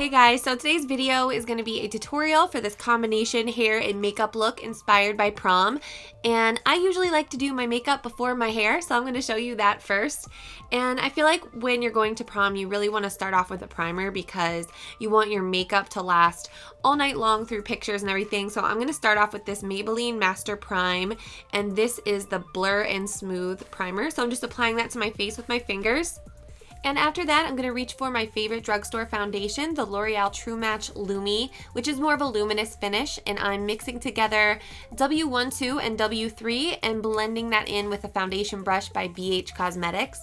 Hey guys, so today's video is going to be a tutorial for this combination hair and makeup look inspired by Prom. And I usually like to do my makeup before my hair, so I'm going to show you that first. And I feel like when you're going to prom, you really want to start off with a primer because you want your makeup to last all night long through pictures and everything. So I'm going to start off with this Maybelline Master Prime, and this is the Blur and Smooth Primer. So I'm just applying that to my face with my fingers. And after that, I'm going to reach for my favorite drugstore foundation, the L'Oreal True Match Lumi, which is more of a luminous finish. And I'm mixing together W12 and W3 and blending that in with a foundation brush by Beige Cosmetics.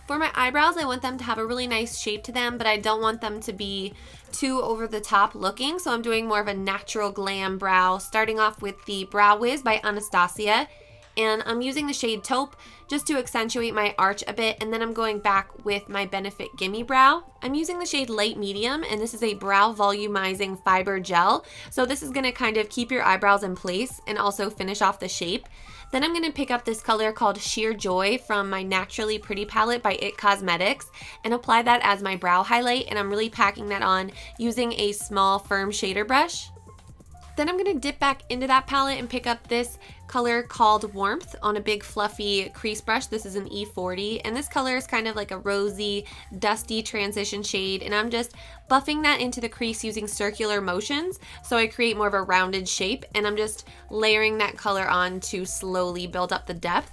For my eyebrows, I want them to have a really nice shape to them, but I don't want them to be too over the top looking, so I'm doing more of a natural glam brow, starting off with the Brow Wiz by Anastasia, and I'm using the shade Taupe just to accentuate my arch a bit, and then I'm going back with my Benefit Gimme Brow. I'm using the shade Light Medium, and this is a brow volumizing fiber gel, so this is going to kind of keep your eyebrows in place and also finish off the shape. Then I'm going to pick up this color called Sheer Joy from my Naturally Pretty palette by It Cosmetics and apply that as my brow highlight, and I'm really packing that on using a small firm shader brush. Then I'm going to dip back into that palette and pick up this color called Warmth on a big fluffy crease brush. This is an E40, and this color is kind of like a rosy, dusty transition shade, and I'm just buffing that into the crease using circular motions so I create more of a rounded shape, and I'm just layering that color on to slowly build up the depth.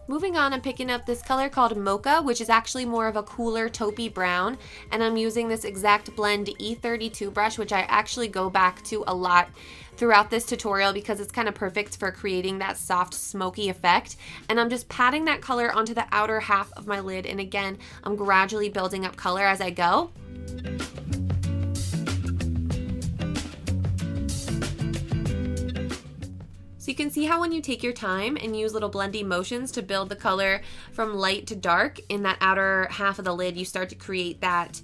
Moving on, I'm picking up this color called Mocha, which is actually more of a cooler taupey brown, and I'm using this Exact Blend E32 brush, which I actually go back to a lot throughout this tutorial because it's kind of perfect for creating that soft smoky effect. And I'm just patting that color onto the outer half of my lid, and again, I'm gradually building up color as I go. So you can see how when you take your time and use little blendy motions to build the color from light to dark in that outer half of the lid, you start to create that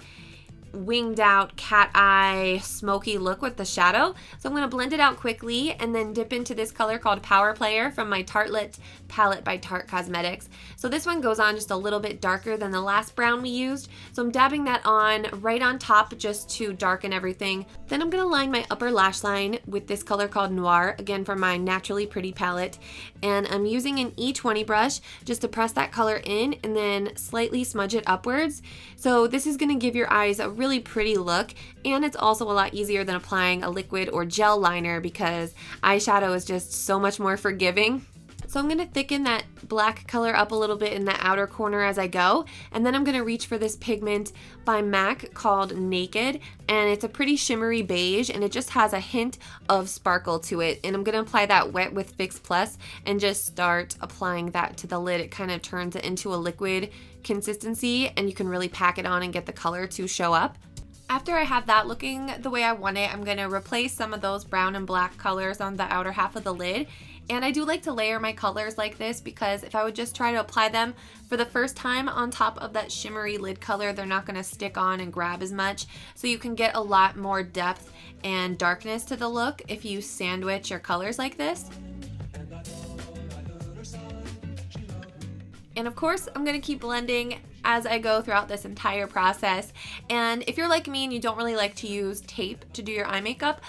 winged out cat eye smoky look with the shadow. So I'm going to blend it out quickly and then dip into this color called Power Player from my Tartelette palette by Tarte Cosmetics. So this one goes on just a little bit darker than the last brown we used. So I'm dabbing that on right on top just to darken everything. Then I'm going to line my upper lash line with this color called Noir, again from my Naturally Pretty palette. And I'm using an E20 brush just to press that color in and then slightly smudge it upwards. So this is going to give your eyes a really pretty look, and it's also a lot easier than applying a liquid or gel liner because eyeshadow is just so much more forgiving. So I'm going to thicken that black color up a little bit in the outer corner as I go, and then I'm going to reach for this pigment by MAC called Naked, and it's a pretty shimmery beige, and it just has a hint of sparkle to it, and I'm going to apply that wet with Fix Plus and just start applying that to the lid. It kind of turns it into a liquid consistency, and you can really pack it on and get the color to show up. After I have that looking the way I want it, I'm going to replace some of those brown and black colors on the outer half of the lid. And I do like to layer my colors like this because if I would just try to apply them for the first time on top of that shimmery lid color, they're not going to stick on and grab as much. So you can get a lot more depth and darkness to the look if you sandwich your colors like this. And of course, I'm going to keep blending as I go throughout this entire process. And if you're like me and you don't really like to use tape to do your eye makeup,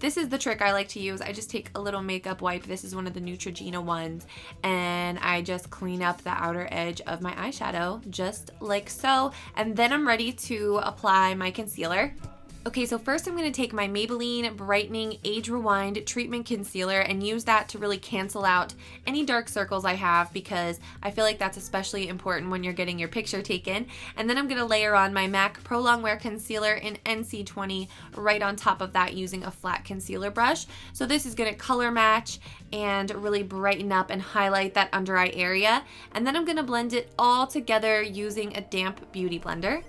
this is the trick I like to use. I just take a little makeup wipe. This is one of the Neutrogena ones, and I just clean up the outer edge of my eyeshadow just like so. And then I'm ready to apply my concealer. Okay, so first I'm going to take my Maybelline Brightening Age Rewind Treatment Concealer and use that to really cancel out any dark circles I have because I feel like that's especially important when you're getting your picture taken. And then I'm going to layer on my MAC Pro Longwear Concealer in NC20 right on top of that using a flat concealer brush. So this is going to color match and really brighten up and highlight that under eye area. And then I'm going to blend it all together using a damp beauty blender.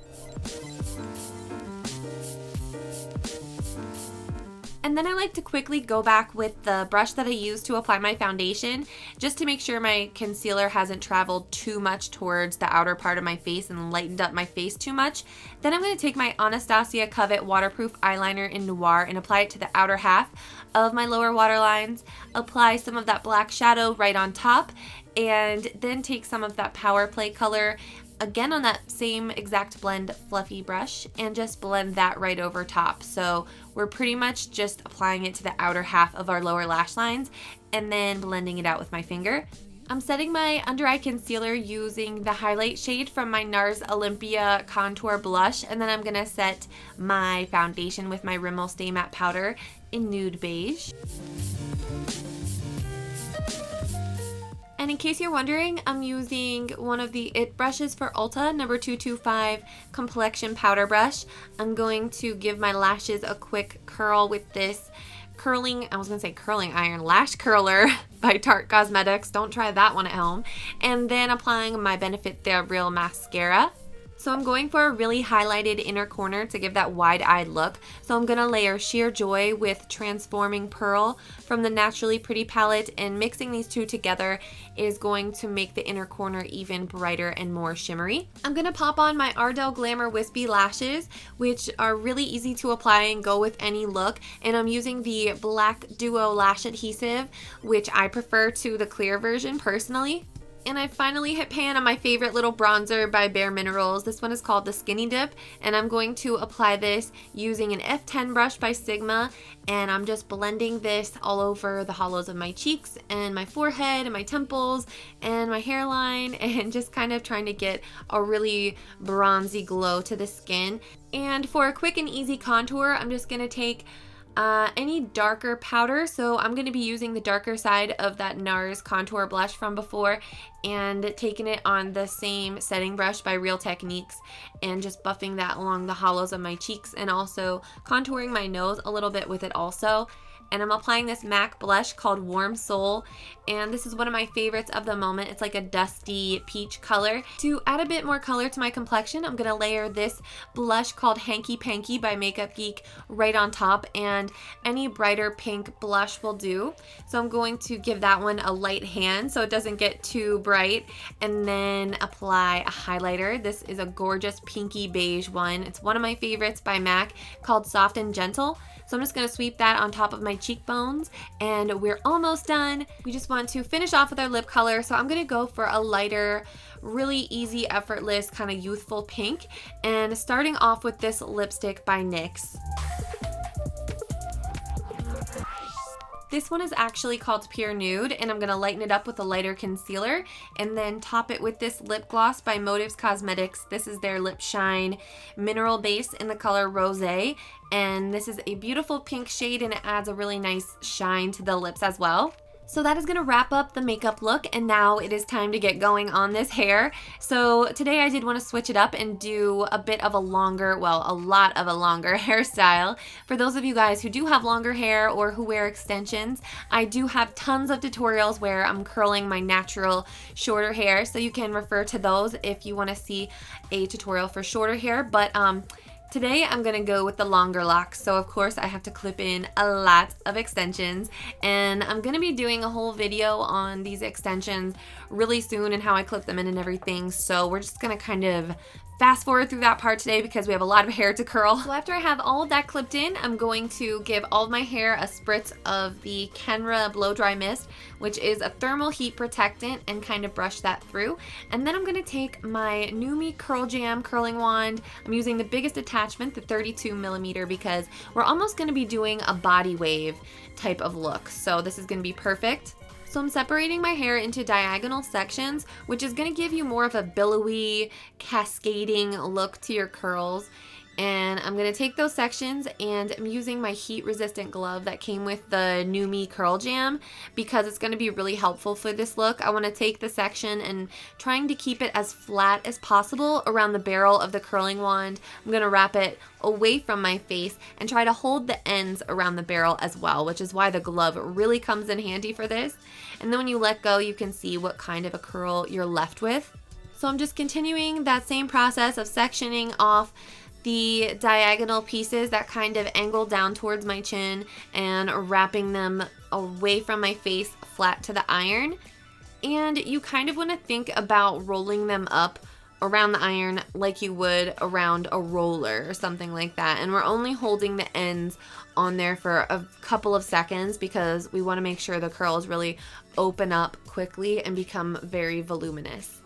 And then I like to quickly go back with the brush that I used to apply my foundation, just to make sure my concealer hasn't traveled too much towards the outer part of my face and lightened up my face too much. Then I'm going to take my Anastasia Covet waterproof eyeliner in Noir and apply it to the outer half of my lower waterlines, apply some of that black shadow right on top, and then take some of that Power Play color again on that same exact blend fluffy brush and just blend that right over top. So we're pretty much just applying it to the outer half of our lower lash lines and then blending it out with my finger. I'm setting my under eye concealer using the highlight shade from my NARS Olympia Contour blush, and then I'm gonna set my foundation with my Rimmel Stay Matte powder in Nude Beige. And in case you're wondering, I'm using one of the IT brushes for Ulta, number 225 Complexion Powder Brush. I'm going to give my lashes a quick curl with this curling iron lash curler by Tarte Cosmetics. Don't try that one at home. And then applying my Benefit They're Real mascara. So I'm going for a really highlighted inner corner to give that wide-eyed look. So I'm going to layer Sheer Joy with Transforming Pearl from the Naturally Pretty palette, and mixing these two together is going to make the inner corner even brighter and more shimmery. I'm going to pop on my Ardell Glamour Wispy lashes, which are really easy to apply and go with any look. And I'm using the Black Duo Lash Adhesive, which I prefer to the clear version personally. And I finally hit pan on my favorite little bronzer by Bare Minerals. This one is called the Skinny Dip, and I'm going to apply this using an F10 brush by Sigma, and I'm just blending this all over the hollows of my cheeks and my forehead and my temples and my hairline, and just kind of trying to get a really bronzy glow to the skin. And for a quick and easy contour, I'm just going to take any darker powder. So I'm going to be using the darker side of that NARS contour blush from before and taking it on the same setting brush by Real Techniques and just buffing that along the hollows of my cheeks and also contouring my nose a little bit with it also. And I'm applying this MAC blush called Warm Soul, and this is one of my favorites of the moment. It's like a dusty peach color. To add a bit more color to my complexion, I'm gonna layer this blush called Hanky Panky by Makeup Geek right on top, and any brighter pink blush will do. So I'm going to give that one a light hand so it doesn't get too bright, and then apply a highlighter. This is a gorgeous pinky beige one. It's one of my favorites by MAC called Soft and Gentle. So I'm just going to sweep that on top of my cheekbones, and we're almost done. We just want to finish off with our lip color, so I'm going to go for a lighter, really easy, effortless, kind of youthful pink, and starting off with this lipstick by NYX. This one is actually called Pure Nude, and I'm going to lighten it up with a lighter concealer and then top it with this lip gloss by Motives Cosmetics. This is their Lipshine mineral base in the color Rosé, and this is a beautiful pink shade, and it adds a really nice shine to the lips as well. So that is going to wrap up the makeup look, and now it is time to get going on this hair. So today I did want to switch it up and do a bit of a longer, well, a lot of a longer hairstyle. For those of you guys who do have longer hair or who wear extensions, I do have tons of tutorials where I'm curling my natural shorter hair, so you can refer to those if you want to see a tutorial for shorter hair. But today I'm going to go with the longer locks, so of course I have to clip in a lot of extensions, and I'm going to be doing a whole video on these extensions really soon and how I clip them in and everything, so we're just going to kind of fast forward through that part today because we have a lot of hair to curl. So after I have all of that clipped in, I'm going to give all of my hair a spritz of the Kenra Blow Dry Mist, which is a thermal heat protectant, and kind of brush that through. And then I'm going to take my NuMe Curl Jam curling wand. I'm using the biggest attachment, the 32mm, because we're almost going to be doing a body wave type of look. So this is going to be perfect. So I'm separating my hair into diagonal sections, which is going to give you more of a billowy, cascading look to your curls. And I'm going to take those sections, and I'm using my heat resistant glove that came with the NuMe Curl Jam because it's going to be really helpful for this look. I want to take the section and trying to keep it as flat as possible around the barrel of the curling wand. I'm going to wrap it away from my face and try to hold the ends around the barrel as well, which is why the glove really comes in handy for this. And then when you let go, you can see what kind of a curl you're left with. So I'm just continuing that same process of sectioning off the diagonal pieces that kind of angle down towards my chin and wrapping them away from my face flat to the iron. And you kind of want to think about rolling them up around the iron like you would around a roller or something like that. And we're only holding the ends on there for a couple of seconds because we want to make sure the curls really open up quickly and become very voluminous.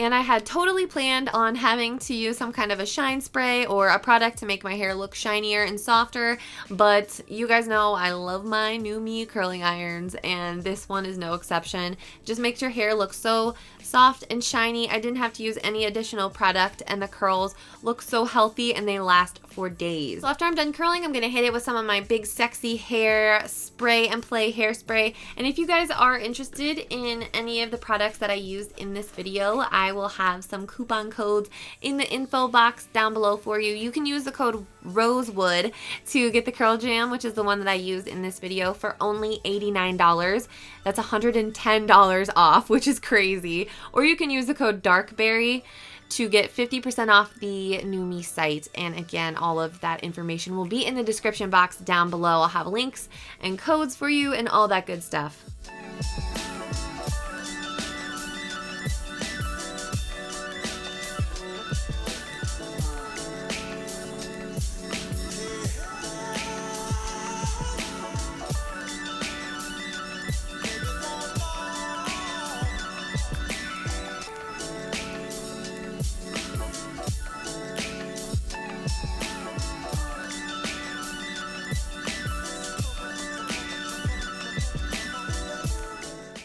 And I had totally planned on having to use some kind of a shine spray or a product to make my hair look shinier and softer, but you guys know I love my NuMe curling irons, and this one is no exception. Just makes your hair look so soft and shiny. I didn't have to use any additional product, and the curls look so healthy and they last for days. So after I'm done curling, I'm gonna hit it with some of my big sexy hair spray and play hairspray. And if you guys are interested in any of the products that I used in this video, I will have some coupon codes in the info box down below for you. You can use the code Rosewood to get the Curl Jam, which is the one that I used in this video, for only $89. That's $110 off, which is crazy. Or you can use the code Darkberry to get 50% off the NuMe site. And again, all of that information will be in the description box down below. I'll have links and codes for you and all that good stuff.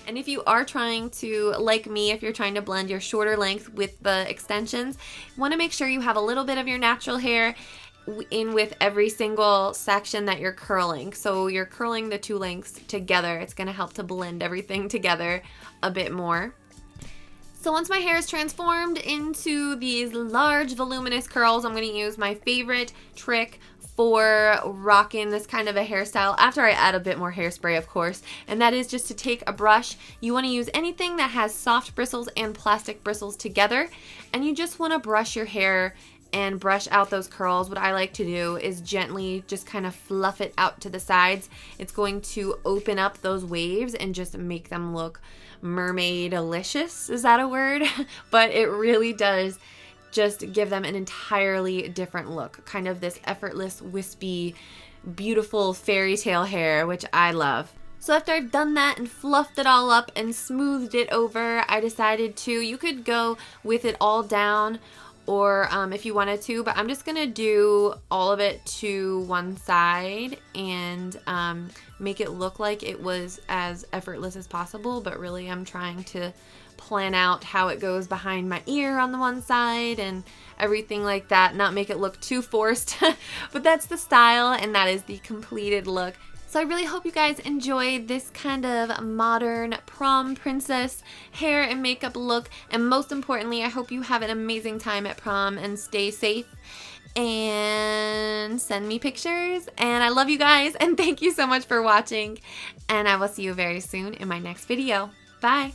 And if you are trying to, like me, if you're trying to blend your shorter length with the extensions, you want to make sure you have a little bit of your natural hair in with every single section that you're curling. So you're curling the two lengths together. It's going to help to blend everything together a bit more. So once my hair is transformed into these large voluminous curls, I'm going to use my favorite trick for rocking this kind of a hairstyle after I add a bit more hairspray, of course, and that is just to take a brush. You want to use anything that has soft bristles and plastic bristles together, and you just want to brush your hair and brush out those curls. What I like to do is gently just kind of fluff it out to the sides. It's going to open up those waves and just make them look mermaid-alicious. Is that a word? But it really does just give them an entirely different look. Kind of this effortless, wispy, beautiful fairy tale hair, which I love. So after I've done that and fluffed it all up and smoothed it over, I decided to, you could go with it all down, or if you wanted to, but I'm just gonna do all of it to one side and make it look like it was as effortless as possible, but really I'm trying to plan out how it goes behind my ear on the one side and everything like that, not make it look too forced. But that's the style and that is the completed look. So I really hope you guys enjoyed this kind of modern prom princess hair and makeup look, and most importantly, I hope you have an amazing time at prom and stay safe and send me pictures. And I love you guys and thank you so much for watching, and I will see you very soon in my next video. Bye!